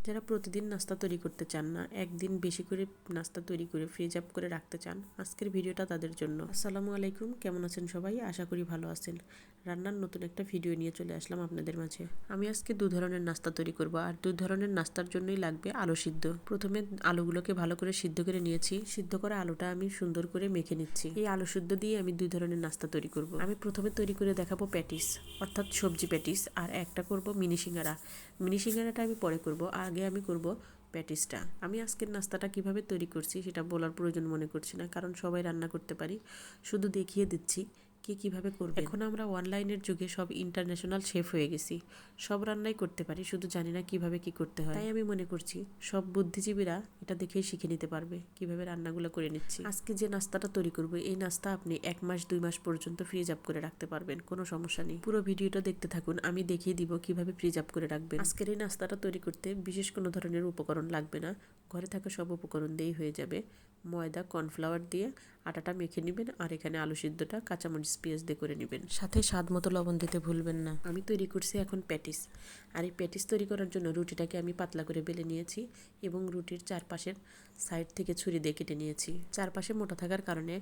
যারা প্রতিদিন নাস্তা তৈরি করতে চান না, একদিন বেশি করে নাস্তা তৈরি করে ফ্রিজ আপ করে রাখতে চান, আজকের ভিডিওটা তাদের জন্য। আসসালামু আলাইকুম, কেমন আছেন সবাই? আশা করি ভালো আছেন। রান্নার নতুন একটা ভিডিও নিয়ে চলে আসলাম আপনাদের মাঝে। আমি আজকে দু ধরনের নাস্তা তৈরি করব, আর দু ধরনের নাস্তার জন্যই লাগবে আলু সিদ্ধ। প্রথমে আলুগুলোকে ভালো করে সিদ্ধ করে নিয়েছি। সিদ্ধ করা আলুটা আমি সুন্দর করে মেখে নিচ্ছি। এই আলু সিদ্ধ দিয়ে আমি দুই ধরনের নাস্তা তৈরি করব। আমি প্রথমে তৈরি করে দেখাবো প্যাটিস, অর্থাৎ সবজি প্যাটিস, আর একটা করব মিনি সিঙ্গারা। মিনি সিঙ্গারাটা আমি পরে করব, আগে আমি করব প্যাটিসটা। আমি আজকের নাস্তাটা কিভাবে তৈরি করছি সেটা বলার প্রয়োজন মনে করছি না, কারণ সবাই রান্না করতে পারি, শুধু দেখিয়ে দিচ্ছি কে কিভাবে করবে। এখন আমরা অনলাইনের যুগে সব ইন্টারন্যাশনাল শেফ হয়ে গেছি, সব রান্নাই করতে পারি, শুধু জানি না কিভাবে কি করতে হয়। তাই আমি মনে করছি সব বুদ্ধিজীবীরা এটা দেখেই শিখে নিতে পারবে কিভাবে রান্নাগুলো করে নিচ্ছি। আজকে যে নাস্তাটা তৈরি করব, এই নাস্তা আপনি 1 মাস 2 মাস পর্যন্ত ফ্রিজ আপ করে রাখতে পারবেন, কোনো সমস্যা নেই। পুরো ভিডিওটা দেখতে থাকুন, আমি দেখিয়ে দিব কিভাবে ফ্রিজ আপ করে রাখবেন। আজকের এই নাস্তাটা তৈরি করতে বিশেষ কোনো ধরনের উপকরণ লাগবে না, ঘরে থাকা সব উপকরণ দিয়েই হয়ে যাবে। ময়দা, কর্নফ্লাওয়ার দিয়ে আটাটা মেখে নেবেন, আর এখানে আলু সিদ্ধটা কাঁচামরিচ পেঁয়াজ দিয়ে করে নেবেন, সাথে স্বাদ মতো লবণ দিতে ভুলবেন না। আমি তৈরি করছি এখন প্যাটিস, আর এই প্যাটিস তৈরি করার জন্য রুটিটাকে আমি পাতলা করে বেলে নিয়েছি এবং রুটির চারপাশের সাইড থেকে ছুরি দিয়ে কেটে নিয়েছি। চারপাশে মোটা থাকার কারণে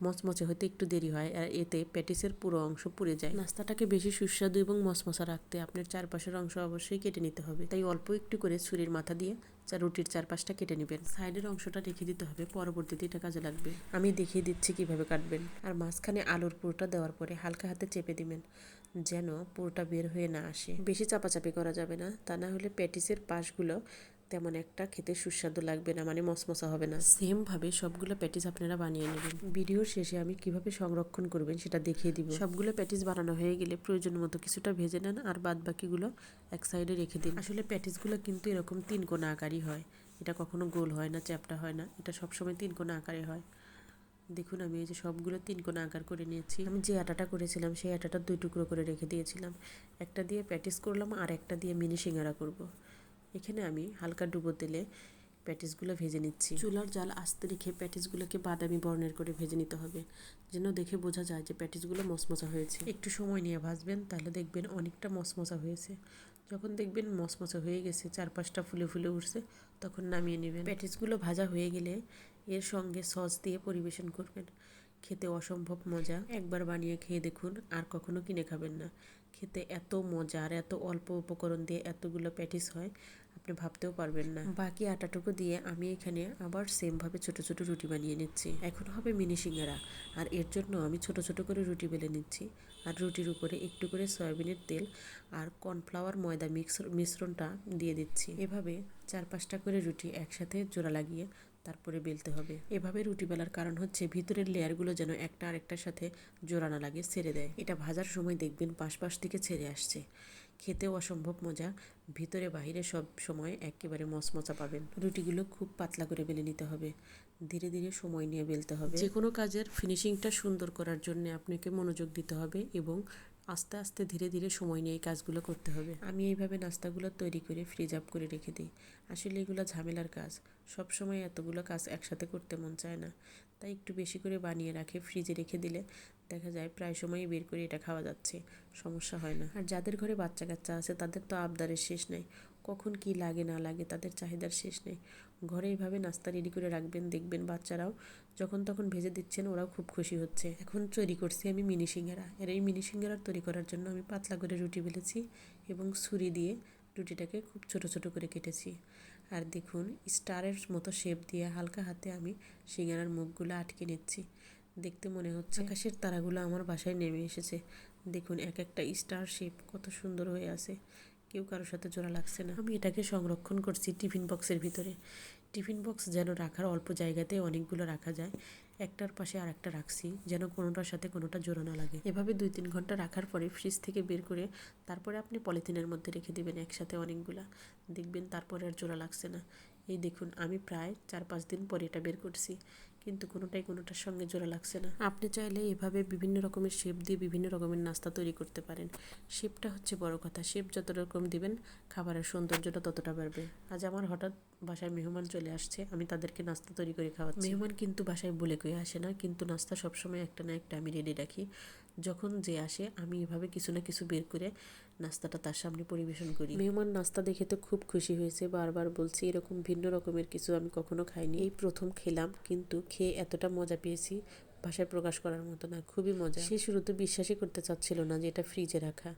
মচমচে হতে একটু দেরি হয়, আর এতে প্যাটিসের পুরো অংশ পুড়ে যায়। নাস্তাটাকে বেশি সুস্বাদু এবং মচমচা রাখতে আপনার চারপাশের অংশ অবশ্যই কেটে নিতে হবে, তাই অল্প একটু করে ছুরির মাথা দিয়ে রুটির চারপাশটা কেটে নেবেন। সাইডের অংশটা রেখে দিতে হবে, পরবর্তীতে এটা কাজে লাগবে। আমি দেখিয়ে দিচ্ছি কিভাবে কাটবেন। আর মাঝখানে আলুর পুরটা দেওয়ার পরে হালকা হাতে চেপে দিবেন, যেন পুরোটা বের হয়ে না আসে। বেশি চাপাচাপি করা যাবে না, তা না হলে প্যাটিসের পাশগুলো তেমন একটা খেতে সুস্বাদু লাগবে না, মানে মসমসা হবে না। সেম ভাবে সবগুলো প্যাটিস আপনারা বানিয়ে নেবেন। ভিডিওর শেষে আমি কিভাবে সংরক্ষণ করবেন সেটা দেখিয়ে দিব। সবগুলো প্যাটিস বানানো হয়ে গেলে প্রয়োজন মতো কিছুটা ভেজে নেন, আর বাদ বাকিগুলো এক সাইডে রেখে দিন। আসলে প্যাটিসগুলো কিন্তু এরকম 3 কোনা আকারই হয়, এটা কখনো গোল হয় না, চ্যাপ্টা হয় না, এটা সবসময় 3 কোনা আকারে হয়। দেখুন আমি এই যে সবগুলো 3 কোনা আকার করে নিয়েছি। আমি যে আটাটা করেছিলাম সেই আটাটা 2 টুকরো করে রেখে দিয়েছিলাম, একটা দিয়ে প্যাটিস করলাম আর একটা দিয়ে মিনি সিঙ্গারা করব। এখানে আমি হালকা ডুবো তেলে প্যাটিসগুলো ভেজে নিচ্ছি। চুলার জাল আস্তে রেখে প্যাটিসগুলোকে বাদামি বর্ণের করে ভেজে নিতে হবে, যেন দেখে বোঝা যায় যে প্যাটিসগুলো মচমচা হয়েছে। একটু সময় নিয়ে ভাজবেন, তাহলে দেখবেন অনেকটা মচমচা হয়েছে। যখন দেখবেন মচমচা হয়ে গেছে, চারপাশটা ফুলে ফুলে উঠছে, তখন নামিয়ে নেবেন। প্যাটিসগুলো ভাজা হয়ে গেলে এর সঙ্গে সস দিয়ে পরিবেশন করবেন, খেতে অসম্ভব মজা। একবার বানিয়ে খেয়ে দেখুন, আর কখনো কিনে খাবেন না। খেতে এত মজা, আর এত অল্প উপকরণ দিয়ে এতগুলো প্যাটিস হয় আপনি ভাবতেও পারবেন না। বাকি আটাটুকু দিয়ে আমি এখানে আবার সেমভাবে ছোট ছোট রুটি বানিয়ে নিচ্ছি। এখন হবে মিনি সিঙ্গারা, আর এর জন্য আমি ছোট ছোট করে রুটি বেলে নিচ্ছি, আর রুটির উপরে একটু করে সয়াবিনের তেল আর কর্নফ্লাওয়ার ময়দা মিশ্রণটা দিয়ে দিচ্ছি। এভাবে 4-5টা করে রুটি একসাথে জোড়া লাগিয়ে তারপরে বেলতে হবে। এভাবে রুটি বেলার কারণ হচ্ছে ভিতরের লেয়ারগুলো যেন একটা আরেকটার সাথে জোড়া না লাগে, ছেড়ে দেয়। এটা ভাজার সময় দেখবেন পাশ থেকে ছেড়ে আসছে, খেতেও অসম্ভব মজা, ভিতরে বাহিরে সব সময় একেবারে মচমচা পাবেন। রুটিগুলো খুব পাতলা করে বেলে নিতে হবে, ধীরে ধীরে সময় নিয়ে বেলতে হবে। যে কোনো কাজের ফিনিশিংটা সুন্দর করার জন্য আপনাকে মনোযোগ দিতে হবে এবং আস্তে আস্তে ধীরে ধীরে সময় নিয়ে এই কাজগুলো করতে হবে। আমি এইভাবে নাস্তাগুলো তৈরি করে ফ্রিজ আপ করে রেখে দিই। আসলে এগুলো ঝামেলার কাজ, সব সময় এতগুলো কাজ একসাথে করতে মন চায় না, তাই একটু বেশি করে বানিয়ে রাখে ফ্রিজে রেখে দিলে দেখা যায় প্রায় সময়ই বের করে এটা খাওয়া যাচ্ছে, সমস্যা হয় না। আর যাদের ঘরে বাচ্চা কাচ্চা আছে তাদের তো আবদারের শেষ নেই, কখন কি লাগে না লাগে তাদের চাহিদার শেষ নেই। ঘরে এইভাবে নাস্তা রেডি করে রাখবেন, দেখবেন বাচ্চারাও যখন তখন ভেজে দিচ্ছেন, ওরাও খুব খুশি হচ্ছে। এখন তৈরি করছি আমি মিনি সিঙ্গারা। এর এই মিনি সিঙ্গারা তৈরি করার জন্য আমি পাতলা করে রুটি বেলেছি এবং ছুরি দিয়ে রুটিটাকে খুব ছোট ছোট করে কেটেছি। আর দেখুন স্টারের মতো শেপ দিয়ে হালকা হাতে আমি সিঙ্গারার মুখগুলো আটকে নিচ্ছি। দেখতে মনে হচ্ছে আকাশের তারাগুলো আমার বাসায় নেমে এসেছে। দেখুন এক একটা স্টার শেপ কত সুন্দর হয়ে আছে, কেউ কারোর সাথে জোড়া লাগছে না। আমি এটাকে সংরক্ষণ করছি টিফিন বক্সের ভিতরে। টিফিন বক্স যেন রাখার অল্প জায়গাতে অনেকগুলো রাখা যায়, একটার পাশে আর একটা রাখছি যেন কোনোটার সাথে কোনোটা জোড়া না লাগে। এভাবে 2-3 ঘন্টা রাখার পরে ফ্রিজ থেকে বের করে তারপরে আপনি পলিথিনের মধ্যে রেখে দিবেন একসাথে অনেকগুলা, দেখবেন তারপরে আর জোড়া লাগছে না। এই দেখুন আমি প্রায় 4-5 দিন পরে এটা বের করছি, কিন্তু কোনোটাই কোনোটার সঙ্গে জোড়া লাগছে না। আপনি চাইলে এভাবে বিভিন্ন রকমের শেপ দিয়ে বিভিন্ন রকমের নাস্তা তৈরি করতে পারেন। শেপটা হচ্ছে বড় কথা, শেপ যত রকম দিবেন খাবারের সৌন্দর্যটা ততটা বাড়বে। আজ আমার হঠাৎ বাসায় মেহমান চলে আসছে, আমি তাদেরকে নাস্তা তৈরি করে খাওয়াচ্ছি। মেহমান কিন্তু বাসায় বলে কয়ে আসে না, কিন্তু নাস্তা সবসময় একটা না একটা আমি রেডি রাখি, যখন যে আসে আমি এভাবে কিছু না কিছু বের করে নাস্তাটা তার সামনে পরিবেশন করি। মেহমান নাস্তা দেখে তো খুব খুশি হয়েছে, বারবার বলছি এরকম ভিন্ন রকমের কিছু আমি কখনো খাইনি, এই প্রথম খেলাম, কিন্তু খেয়ে এতটা মজা পেয়েছি ভাষায় প্রকাশ করার মতো না, খুবই মজা। সে শুরুতে বিশ্বাসই করতে চাচ্ছিল না যে এটা ফ্রিজে রাখা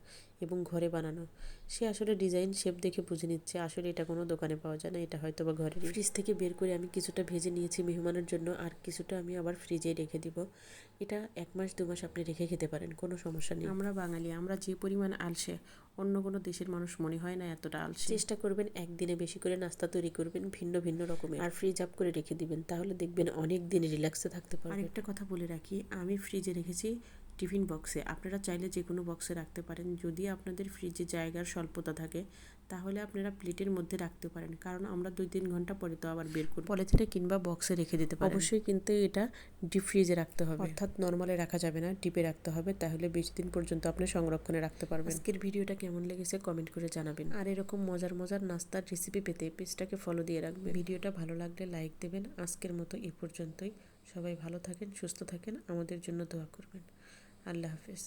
এবং ঘরে বানানো। সে আসলে ডিজাইন শেপ দেখে বুঝে নিচ্ছে আসলে এটা কোনো দোকানে পাওয়া যায় না, এটা হয়তো বা ঘরে। ফ্রিজ থেকে বের করে আমি কিছুটা ভেজে নিয়েছি মেহমানের জন্য, আর কিছুটা আমি আবার ফ্রিজে রেখে দিব। এটা 1 মাস 2 মাস আপনি রেখে খেতে পারেন, কোনো সমস্যা নেই। আমরা বাঙালি, আমরা যে পরিমাণ আলসে অন্য কোনো দেশের মানুষ মনে হয় না এতটা আলসে। চেষ্টা করবেন একদিনে বেশি করে নাস্তা তৈরি করবেন ভিন্ন ভিন্ন রকমের, আর ফ্রিজ আপ করে রেখে দিবেন, তাহলে দেখবেন অনেক দিন রিল্যাক্সে থাকতে পারবেন। আরেকটা কথা বলে রাখি, আমি ফ্রিজে রেখেছি টিফিন বক্সে, আপনারা চাইলে যে কোনো বক্সে রাখতে পারেন। যদি আপনাদের ফ্রিজে জায়গার স্বল্পতা থাকে তাহলে আপনারা প্লেটের মধ্যে রাখতে পারেন, কারণ আমরা 2-3 ঘন্টা পরে তো আবার বের করব। পলিথিনে কিংবা বক্সে রেখে দিতে পারেন। অবশ্যই কিন্তু এটা ডিপ ফ্রিজে রাখতে হবে, অর্থাৎ নরমালে রাখা যাবে না, ডিপে রাখতে হবে, তাহলে 20 দিন পর্যন্ত আপনি সংরক্ষণে রাখতে পারবেন। আজকের ভিডিওটা কেমন লেগেছে কমেন্ট করে জানাবেন, আর এরকম মজার মজার নাস্তার রেসিপি পেতে পেজটাকে ফলো দিয়ে রাখবেন। ভিডিওটা ভালো লাগলে লাইক দেবেন। আজকের মতো এই পর্যন্তই। সবাই ভালো থাকেন, সুস্থ থাকেন, আমাদের জন্য দোয়া করবেন। আল্লাহ হাফেজ।